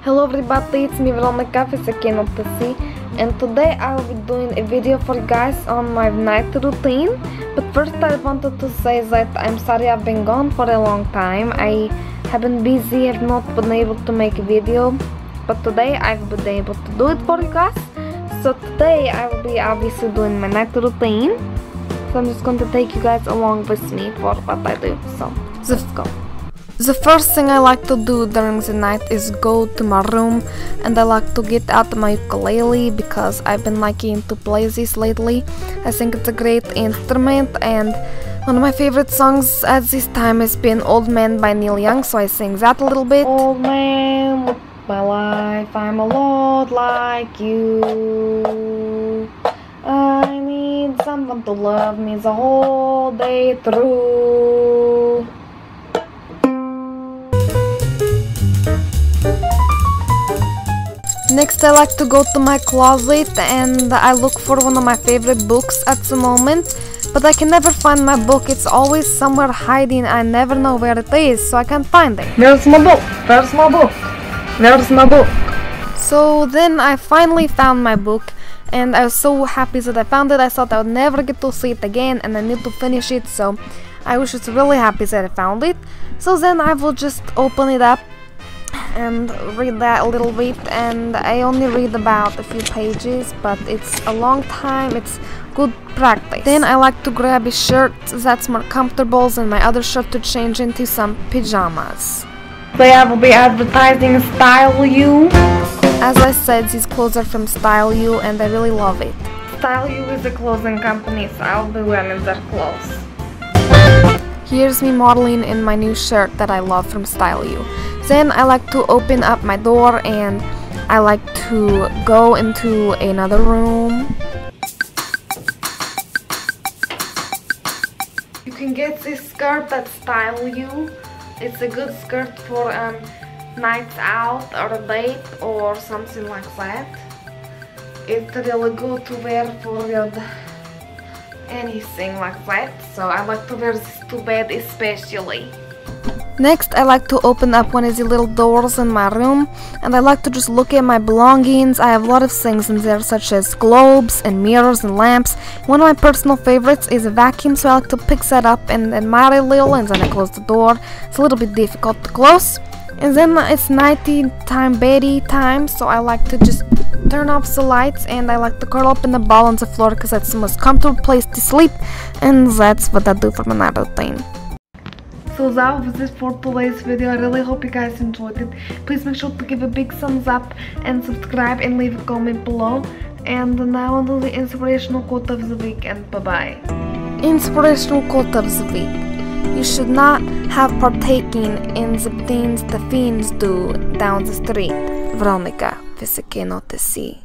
Hello everybody, it's me Veronica, Fisakinotassi, and today I will be doing a video for you guys on my night routine. But first I wanted to say that I'm sorry I've been gone for a long time. I have been busy, I've not been able to make a video, but today I've been able to do it for you guys. So today I will be obviously doing my night routine. So I'm just going to take you guys along with me for what I do. So let's go. The first thing I like to do during the night is go to my room, and I like to get out my ukulele because I've been liking to play this lately. I think it's a great instrument, and one of my favorite songs at this time has been Old Man by Neil Young, so I sing that a little bit. Old man, look my life, I'm a lot like you. I need someone to love me the whole day through. Next, I like to go to my closet and I look for one of my favorite books at the moment, but I can never find my book. It's always somewhere hiding. I never know where it is, so I can't find it. Where's my book? Where's my book? Where's my book? So then I finally found my book, and I was so happy that I found it. I thought I would never get to see it again, and I need to finish it, so I was just really happy that I found it. So then I will just open it up and read that a little bit, and I only read about a few pages, but it's a long time. It's good practice. Then I like to grab a shirt that's more comfortable than my other shirt to change into some pajamas. Today I will be advertising Style You. As I said, these clothes are from Style You and I really love it. Style You is a clothing company, so I'll be wearing their clothes. Here's me modeling in my new shirt that I love from Style You. Then I like to open up my door and I like to go into another room. You can get this skirt at Style You. It's a good skirt for nights out or a date or something like that. It's really good to wear for anything like that, so I like to wear this to bed especially. Next, I like to open up one of the little doors in my room, and I like to just look at my belongings. I have a lot of things in there, such as globes and mirrors and lamps. One of my personal favorites is a vacuum, so I like to pick that up and admire it a little, and then I close the door. It's a little bit difficult to close. And then it's nighty time, beddy time, so I like to just turn off the lights, and I like to curl up in the ball on the floor because that's the most comfortable place to sleep, and that's what I do for my night routine. So that was it for today's video. I really hope you guys enjoyed it. Please make sure to give a big thumbs up and subscribe and leave a comment below. And now on to the inspirational quote of the week, and bye bye. Inspirational quote of the week. You should not have partaken in the things the fiends do down the street. Veronica, Fisakinotassi.